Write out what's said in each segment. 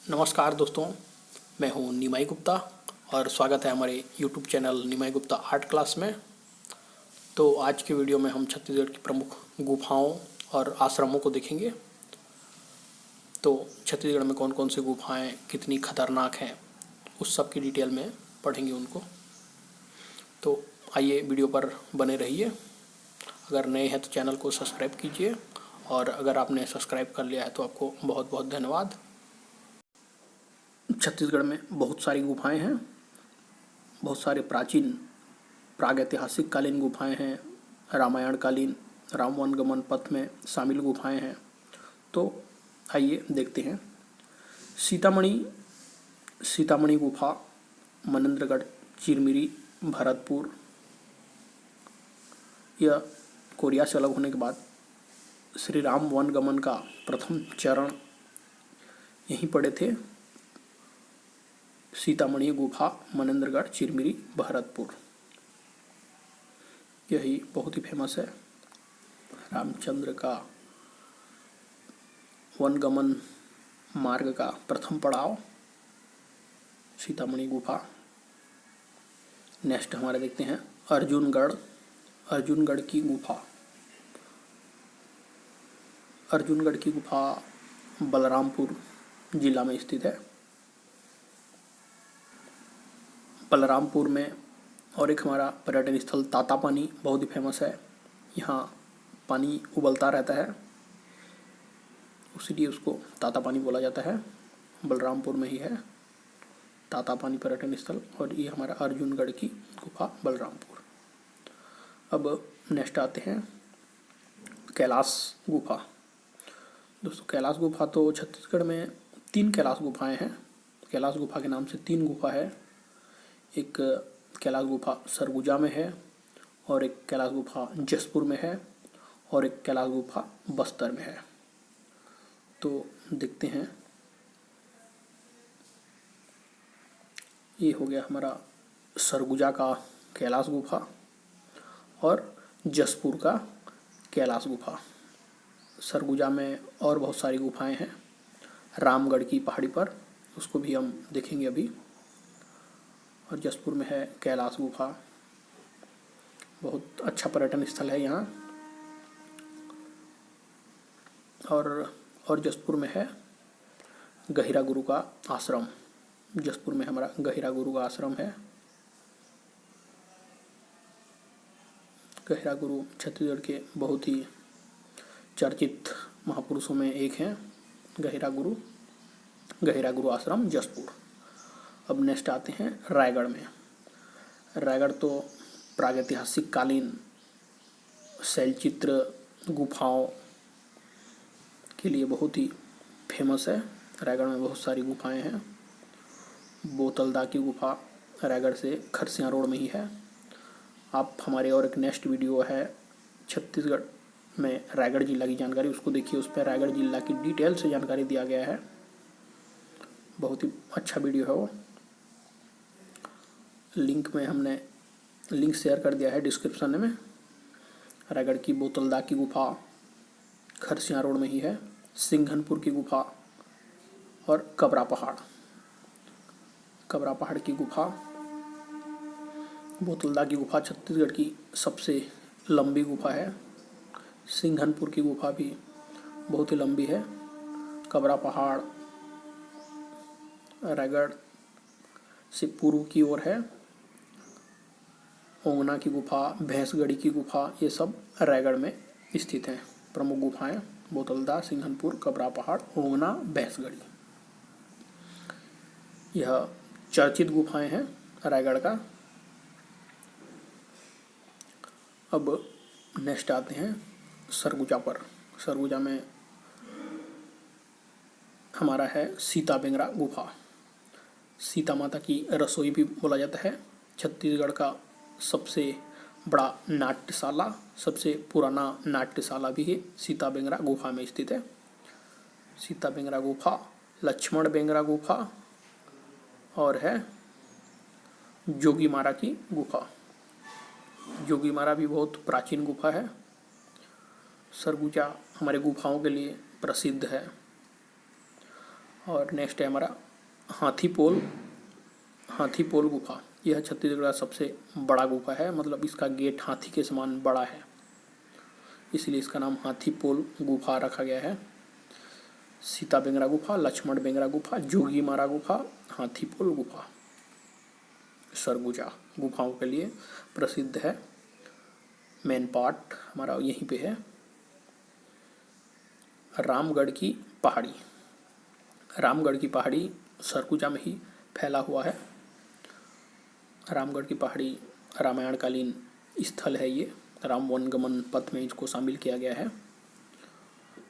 नमस्कार दोस्तों, मैं हूं निमाई गुप्ता और स्वागत है हमारे YouTube चैनल निमाई गुप्ता आर्ट क्लास में। तो आज के वीडियो में हम छत्तीसगढ़ की प्रमुख गुफाओं और आश्रमों को देखेंगे। तो छत्तीसगढ़ में कौन कौन सी गुफाएं कितनी खतरनाक हैं, उस सब की डिटेल में पढ़ेंगे उनको। तो आइए वीडियो पर बने रहिए। अगर नए हैं तो चैनल को सब्सक्राइब कीजिए, और अगर आपने सब्सक्राइब कर लिया है तो आपको बहुत बहुत धन्यवाद। छत्तीसगढ़ में बहुत सारी गुफाएं हैं, बहुत सारे प्राचीन प्रागैतिहासिक कालीन गुफाएं हैं, रामायण कालीन राम वनगमन पथ में शामिल गुफाएं हैं। तो आइए देखते हैं। सीतामढ़ी गुफा, मनेन्द्रगढ़, चिरमिरी, भरतपुर। यह कोरिया से अलग होने के बाद श्री राम वनगमन का प्रथम चरण यहीं पड़े थे। सीतामढ़ी गुफा, मनेन्द्रगढ़, चिरमिरी, भरतपुर, यही बहुत ही फेमस है। रामचंद्र का वनगमन मार्ग का प्रथम पड़ाव सीतामढ़ी गुफा। नेक्स्ट हमारे देखते हैं अर्जुनगढ़ की गुफा। अर्जुनगढ़ की गुफा बलरामपुर जिला में स्थित है। बलरामपुर में और एक हमारा पर्यटन स्थल तातापानी बहुत ही फेमस है। यहाँ पानी उबलता रहता है, इसलिए उसको तातापानी बोला जाता है। बलरामपुर में ही है तातापानी पर्यटन स्थल, और ये हमारा अर्जुनगढ़ की गुफा बलरामपुर। अब नेक्स्ट आते हैं कैलाश गुफा। दोस्तों, कैलाश गुफा तो छत्तीसगढ़ में 3 कैलाश गुफाएं हैं। कैलाश गुफा के नाम से 3 गुफा है। एक कैलाश गुफा सरगुजा में है, और एक कैलाश गुफा जसपुर में है, और एक कैलाश गुफा बस्तर में है। तो देखते हैं। ये हो गया हमारा सरगुजा का कैलाश गुफा और जसपुर का कैलाश गुफा। सरगुजा में और बहुत सारी गुफाएं हैं रामगढ़ की पहाड़ी पर, उसको भी हम देखेंगे अभी। और जसपुर में है कैलाश गुफा, बहुत अच्छा पर्यटन स्थल है यहाँ। और जसपुर में है गहिरा गुरु का आश्रम। जसपुर में हमारा गहिरा गुरु का आश्रम है। गहिरा गुरु छत्तीसगढ़ के बहुत ही चर्चित महापुरुषों में एक हैं। गहिरा गुरु आश्रम जसपुर। अब नेक्स्ट आते हैं रायगढ़ में। रायगढ़ तो प्रागैतिहासिक कालीन शैलचित्र गुफाओं के लिए बहुत ही फेमस है। रायगढ़ में बहुत सारी गुफाएं हैं। बोतलदा की गुफा रायगढ़ से खरसिया रोड में ही है। आप हमारे और एक नेक्स्ट वीडियो है छत्तीसगढ़ में रायगढ़ जिला की जानकारी, उसको देखिए। उस पर रायगढ़ जिला की डिटेल से जानकारी दिया गया है। बहुत ही अच्छा वीडियो है वो। हमने लिंक शेयर कर दिया है डिस्क्रिप्शन में। रायगढ़ की बोतलदा की गुफा खरसिया रोड में ही है। सिंघनपुर की गुफा और कबरा पहाड़ की गुफा। बोतलदा की गुफा छत्तीसगढ़ की सबसे लंबी गुफा है। सिंघनपुर की गुफा भी बहुत ही लंबी है। कबरा पहाड़ रायगढ़ से पूर्व की ओर है। ओंगना की गुफा, भैंसगढ़ी की गुफा, ये सब रायगढ़ में स्थित हैं। प्रमुख गुफाएं बोतलदा, सिंघनपुर, कबरा पहाड़, ओंगना, भैंसगढ़ी, यह चर्चित गुफाएं हैं रायगढ़ का। अब नेक्स्ट आते हैं सरगुजा पर। सरगुजा में हमारा है सीता बेंगरा गुफा। सीता माता की रसोई भी बोला जाता है। छत्तीसगढ़ का सबसे बड़ा नाट्यशाला, सबसे पुराना नाट्यशाला भी है सीता बेंगरा गुफा में स्थित है। सीता बेंगरा गुफा, लक्ष्मण बेंगरा गुफा, और है जोगीमारा की गुफा। जोगीमारा भी बहुत प्राचीन गुफा है। सरगुजा हमारे गुफाओं के लिए प्रसिद्ध है। और नेक्स्ट है हमारा हाथीपोल गुफा। यह छत्तीसगढ़ का सबसे बड़ा गुफा है, मतलब इसका गेट हाथी के समान बड़ा है, इसलिए इसका नाम हाथीपोल गुफा रखा गया है। सीता बेंगरा गुफा, लक्ष्मण बेंगरा गुफा, जोगी मारा गुफा, हाथीपोल गुफा सरगुजा गुफाओं के लिए प्रसिद्ध है। मेन पार्ट हमारा यहीं पे है। रामगढ़ की पहाड़ी, रामगढ़ की पहाड़ी सरगुजा में ही फैला हुआ है। रामगढ़ की पहाड़ी रामायणकालीन स्थल है, ये राम वनगमन पथ में इसको शामिल किया गया है।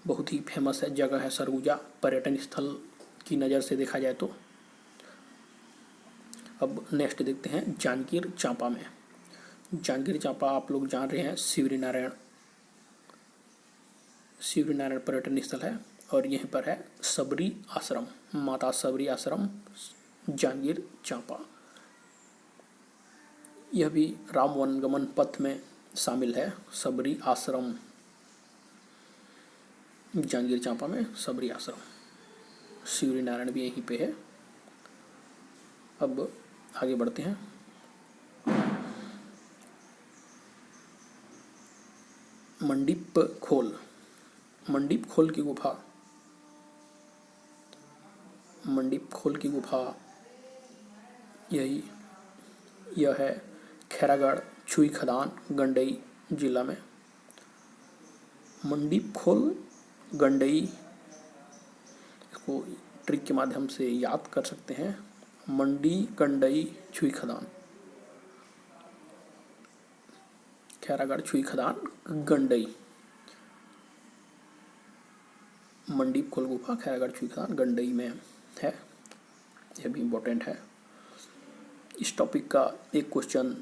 बहुत ही फेमस है जगह है सरगुजा, पर्यटन स्थल की नज़र से देखा जाए तो। अब नेक्स्ट देखते हैं जांजगीर चांपा में। जांजगीर चांपा आप लोग जान रहे हैं शिवरी नारायण पर्यटन स्थल है, और यहीं पर है सबरी आश्रम, माता सबरी आश्रम जांजगीर चांपा। यह भी राम वनगमन पथ में शामिल है, सबरी आश्रम जांजगीर चांपा में सबरी आश्रम। शिवरी नारायण भी यहीं पे है। अब आगे बढ़ते हैं। मंडीप खोल की गुफा, मंडीप खोल की गुफा यह है खैरागढ़ छुई खदान गंडई जिला में। मंडीप खोल गंडई, इसको ट्रिक के माध्यम से याद कर सकते हैं। मंडी गंडई छुई खदान, खैरागढ़ छुई खदान गंडई, मंडीप खोल गुफा खैरागढ़ छुई खदान गंडई में है। यह भी इम्पोर्टेंट है। इस टॉपिक का एक क्वेश्चन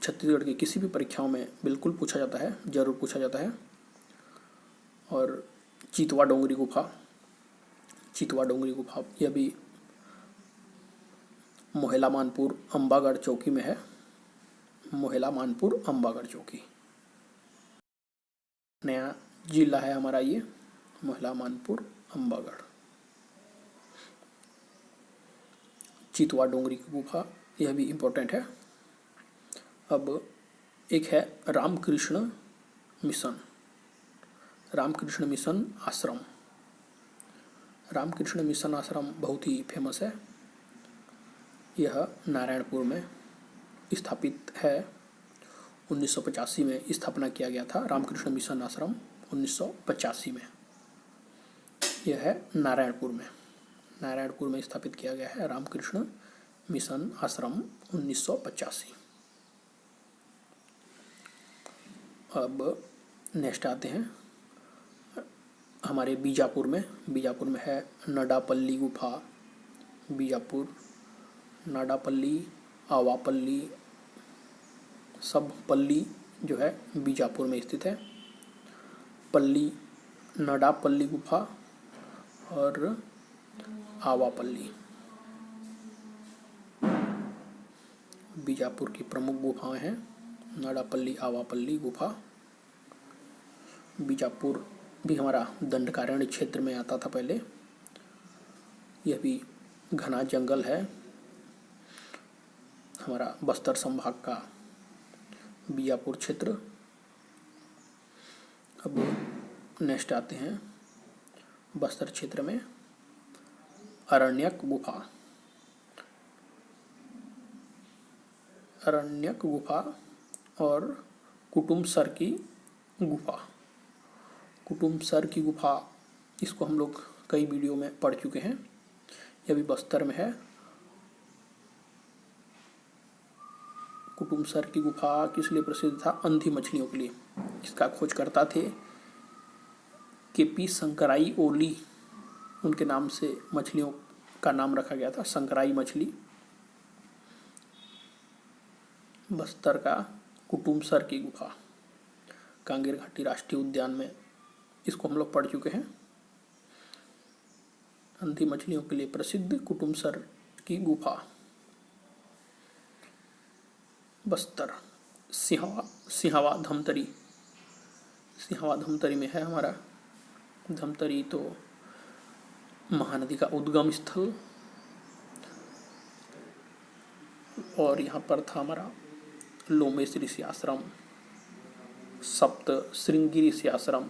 छत्तीसगढ़ की किसी भी परीक्षाओं में बिल्कुल पूछा जाता है, जरूर पूछा जाता है। और चितवा डोंगरी गुफा, यह भी मोहला मानपुर अंबागढ़ चौकी में है। मोहला मानपुर अंबागढ़ चौकी नया जिला है हमारा ये, मोहला मानपुर अंबागढ़। चितवा डोंगरी की गुफा, यह भी इम्पोर्टेंट है। अब एक है रामकृष्ण मिशन आश्रम। रामकृष्ण मिशन आश्रम बहुत ही फेमस है। यह नारायणपुर में स्थापित है। 1985 में स्थापना किया गया था रामकृष्ण मिशन आश्रम, 1985 में। यह है नारायणपुर में स्थापित किया गया है रामकृष्ण मिशन आश्रम 1985। अब नेक्स्ट आते हैं हमारे बीजापुर में है नडापल्ली गुफा। बीजापुर, नाडापल्ली, आवापल्ली, सब पल्ली जो है बीजापुर में स्थित है। पल्ली, नडापल्ली गुफा और आवापल्ली बीजापुर की प्रमुख गुफाएं हैं। नडापल्ली, आवापल्ली गुफा। बीजापुर भी हमारा दंडकारण्य क्षेत्र में आता था पहले। यह भी घना जंगल है, हमारा बस्तर संभाग का बीजापुर क्षेत्र। अब नेक्स्ट आते हैं बस्तर क्षेत्र में अरण्यक गुफा और कुटुम्बसर की गुफा। इसको हम लोग कई वीडियो में पढ़ चुके हैं। यह भी बस्तर में है। कुटुम्बसर की गुफा किस लिए प्रसिद्ध था? अंधी मछलियों के लिए। इसका खोजकर्ता थे KP शंकराई ओली, उनके नाम से मछलियों का नाम रखा गया था, शंकराई मछली। बस्तर का कुटुम्बसर की गुफा, कांगेर घाटी राष्ट्रीय उद्यान में इसको हम लोग पढ़ चुके हैं। अंधी मछलियों के लिए प्रसिद्ध कुटुम्बसर की गुफा। बस्तर सिंहवा धमतरी में है हमारा। धमतरी तो महानदी का उद्गम स्थल। और यहाँ पर था हमारा लोमेश ऋषि आश्रम, सप्त श्रृंगी ऋषि आश्रम,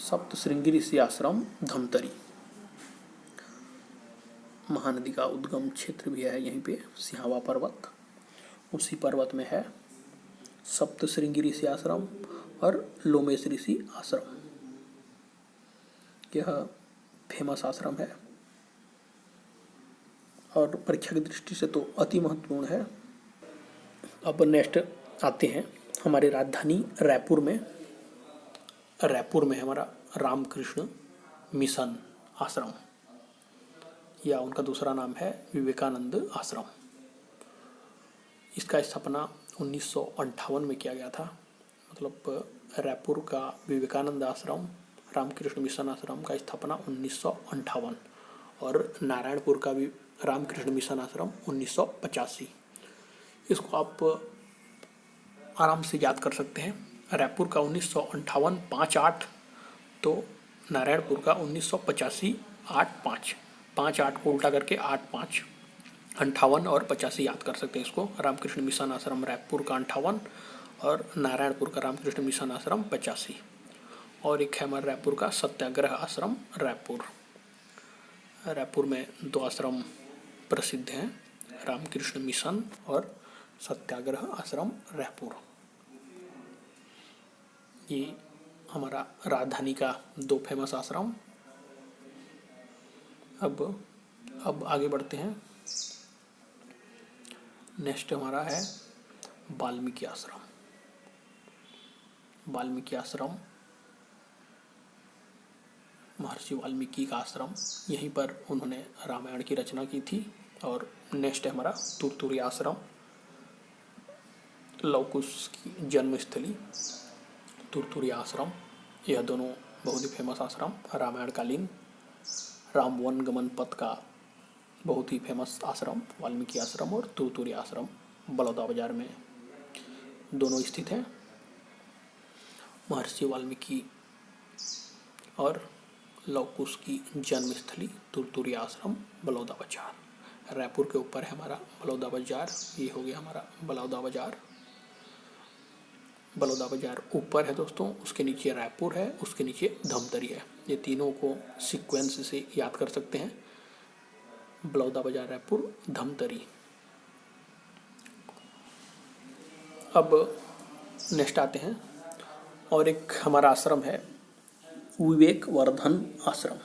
सप्त श्रृंगी ऋषि आश्रम धमतरी। महानदी का उद्गम क्षेत्र भी है यहीं पे, सिहावा पर्वत, उसी पर्वत में है सप्त श्रृंगी ऋषि आश्रम और लोमेश ऋषि आश्रम। यह फेमस आश्रम है और परीक्षा की दृष्टि से तो अति महत्वपूर्ण है। अब नेक्स्ट आते हैं हमारी राजधानी रायपुर में। रायपुर में हमारा रामकृष्ण मिशन आश्रम, या उनका दूसरा नाम है विवेकानंद आश्रम। इसका स्थापना 1958 में किया गया था। मतलब रायपुर का विवेकानंद आश्रम, रामकृष्ण मिशन आश्रम का स्थापना 1958 और नारायणपुर का भी रामकृष्ण मिशन आश्रम 1985। इसको आप आराम से याद कर सकते हैं। रायपुर का 1958 5-8, तो नारायणपुर का 1985 8-5, 5-8 को उल्टा करके 8-5, 58 और 85 याद कर सकते हैं इसको। रामकृष्ण मिशन आश्रम रायपुर का 58 और नारायणपुर का रामकृष्ण मिशन आश्रम 85। और एक है हमारे रायपुर का सत्याग्रह आश्रम रायपुर। रायपुर में 2 आश्रम प्रसिद्ध हैं, रामकृष्ण मिशन और सत्याग्रह आश्रम रायपुर। ये हमारा राजधानी का 2 फेमस आश्रम। अब आगे बढ़ते हैं। नेक्स्ट हमारा है वाल्मीकि आश्रम। वाल्मीकि आश्रम महर्षि वाल्मीकि का आश्रम, यहीं पर उन्होंने रामायण की रचना की थी। और नेक्स्ट है हमारा तुरतुरी आश्रम, लव कुश की जन्मस्थली तुरतुरी आश्रम। यह दोनों बहुत ही फेमस आश्रम, रामायण कालीन राम वन गमन पथ का बहुत ही फेमस आश्रम वाल्मीकि आश्रम और तुरतुरी आश्रम बलौदा बाजार में दोनों स्थित हैं। महर्षि वाल्मीकि और लव कुश की जन्मस्थली तुरतुरी आश्रम बलौदा बाजार। रायपुर के ऊपर है हमारा बलौदा बाजार। ये हो गया हमारा बलौदा बाजार। बलौदा बाजार ऊपर है दोस्तों, उसके नीचे रायपुर है, उसके नीचे धमतरी है। ये तीनों को सीक्वेंस से याद कर सकते हैं, बलौदा बाजार, रायपुर, धमतरी। अब नेक्स्ट आते हैं और एक हमारा आश्रम है विवेक वर्धन आश्रम।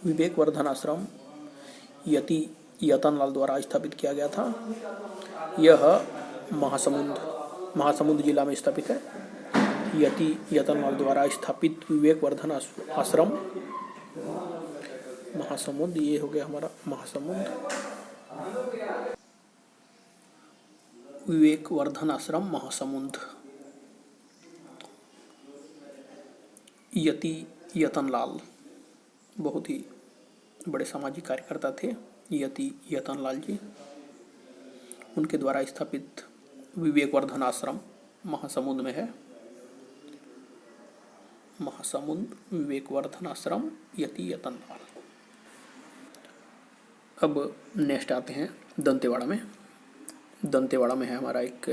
विवेक वर्धन आश्रम यति यतनलाल द्वारा स्थापित किया गया था। यह महासमुंद जिला में स्थापित है। यति यतनलाल द्वारा स्थापित विवेक वर्धन आश्रम महासमुंद। ये हो गया हमारा महासमुंद। विवेक वर्धन आश्रम महासमुंद। यति यतनलाल बहुत ही बड़े सामाजिक कार्यकर्ता थे, यति यतनलाल जी। उनके द्वारा स्थापित विवेक वर्धन आश्रम महासमुंद में है। महासमुंद विवेक वर्धन आश्रम यति यतनलाल। अब नेक्स्ट आते हैं दंतेवाड़ा में। दंतेवाड़ा में है हमारा एक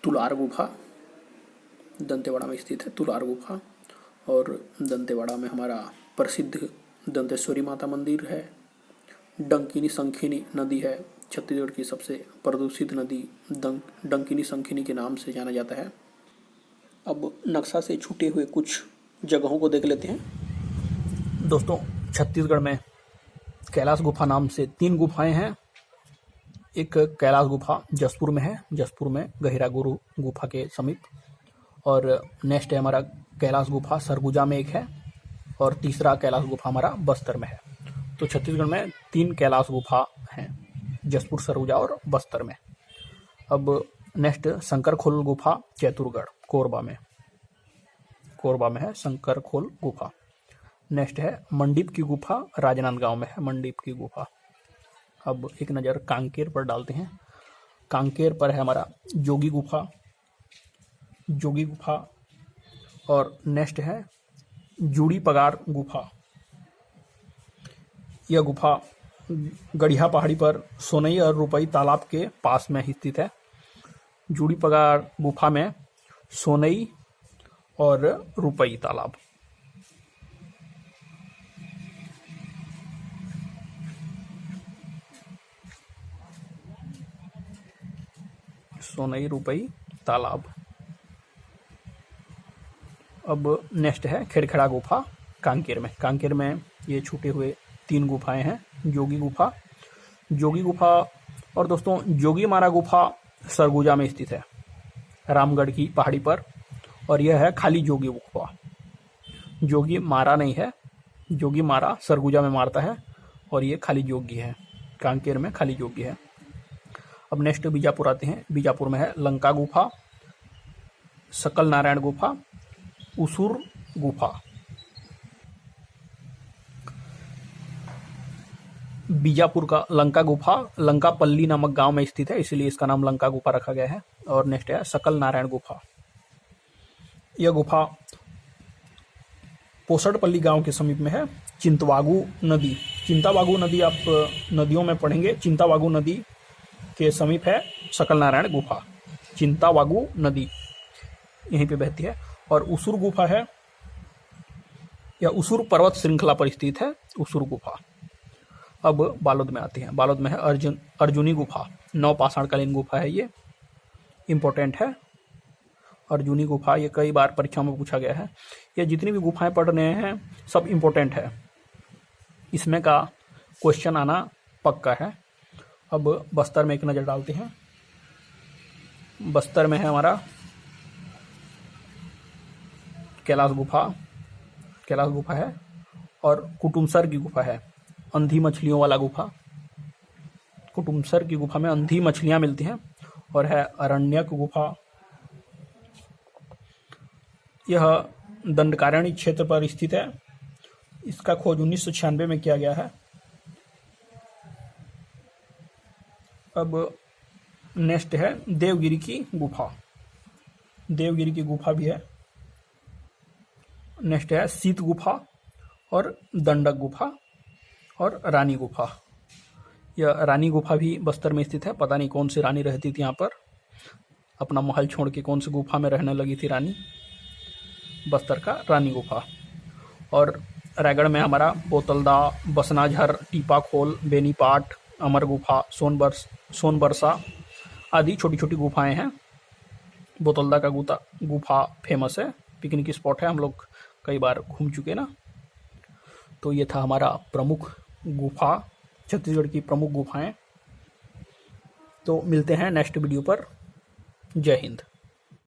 तुलार गुफा। दंतेवाड़ा में स्थित है तुलार गुफा। और दंतेवाड़ा में हमारा प्रसिद्ध दंतेश्वरी माता मंदिर है। डंकिनी संखिनी नदी है, छत्तीसगढ़ की सबसे प्रदूषित नदी डंकिनी संखिनी के नाम से जाना जाता है। अब नक्शा से छूटे हुए कुछ जगहों को देख लेते हैं। दोस्तों, छत्तीसगढ़ में कैलाश गुफा नाम से 3 गुफाएं हैं। एक कैलाश गुफा जसपुर में है, जसपुर में गहिरा गुरु गुफा के समीप। और नेक्स्ट है हमारा कैलाश गुफा सरगुजा में एक है, और तीसरा कैलाश गुफा हमारा बस्तर में है। तो छत्तीसगढ़ में 3 कैलाश गुफा हैं, जसपुर, सरगुजा और बस्तर में। अब नेक्स्ट शंकरखोल गुफा चैतुरगढ़ कोरबा में है शंकरखोल गुफा। नेक्स्ट है मंडीप की गुफा, राजनांदगांव में है मंडीप की गुफा। अब एक नज़र कांकेर पर डालते हैं। कांकेर पर है हमारा जोगी गुफा। और नेक्स्ट है जूड़ी पगार गुफा। यह गुफा गढ़िया पहाड़ी पर सोनई और रुपई तालाब के पास में स्थित है। जूड़ी पगार गुफा में सोनई और रुपई तालाब। सोनई रुपई तालाब। अब नेक्स्ट है खेड़खेड़ा गुफा कांकेर में। कांकेर में ये छूटे हुए 3 गुफाएं हैं। जोगी गुफा, जोगी गुफा और दोस्तों जोगी मारा गुफा सरगुजा में स्थित है, रामगढ़ की पहाड़ी पर। और यह है खाली जोगी गुफा। जोगी मारा नहीं है, जोगी मारा सरगुजा में मारता है और ये खाली जोगी है, कांकेर में खाली जोगी है। अब नेक्स्ट बीजापुर आते हैं। बीजापुर में है लंका गुफा, सकल नारायण गुफा, उसुर गुफा। बीजापुर का लंका गुफा लंकापल्ली नामक गांव में स्थित है, इसलिए इसका नाम लंका गुफा रखा गया है। और नेक्स्ट है सकल नारायण गुफा। यह गुफा पोसड़पल्ली गांव के समीप में है। चिंतवागु नदी, चिंतावागु नदी आप नदियों में पढ़ेंगे, चिंतावागु नदी के समीप है सकल नारायण गुफा। चिंतावागु नदी यहीं पे बहती है। और उसुर गुफा है, यह उसुर पर्वत श्रृंखला पर स्थित है, उसुर गुफा। अब बालोद में आते हैं। बालोद में है अर्जुनी गुफा, नवपाषाणकालीन गुफा है, ये इंपॉर्टेंट है। अर्जुनी गुफा ये कई बार परीक्षा में पूछा गया है। ये जितनी भी गुफाएं पढ़ रहे हैं सब इंपॉर्टेंट है, इसमें का क्वेश्चन आना पक्का है। अब बस्तर में एक नज़र डालते हैं। बस्तर में है हमारा कैलाश गुफा, कैलाश गुफा है। और कुटुमसर की गुफा है, अंधी मछलियों वाला गुफा। कुटुमसर की गुफा में अंधी मछलियां मिलती हैं। और है अरण्यक गुफा, यह दंडकारण्य क्षेत्र पर स्थित है। इसका खोज 1996 में किया गया है। अब नेक्स्ट है देवगिरी की गुफा, देवगिरी की गुफा भी है। नेक्स्ट है शीत गुफा और दंडक गुफा और रानी गुफा। यह रानी गुफा भी बस्तर में स्थित है। पता नहीं कौन सी रानी रहती थी यहाँ पर, अपना महल छोड़ के कौन सी गुफा में रहने लगी थी रानी। बस्तर का रानी गुफा। और रायगढ़ में हमारा बोतलदा, बसनाझर, टीपाखोल, बेनीपाट, अमर गुफा, सोनबरसा आदि छोटी छोटी गुफाएं हैं। बोतलदा का गुफा फेमस है, पिकनिक स्पॉट है, हम लोग कई बार घूम चुके ना। तो ये था हमारा प्रमुख गुफा, छत्तीसगढ़ की प्रमुख गुफाएं। तो मिलते हैं नेक्स्ट वीडियो पर। जय हिंद।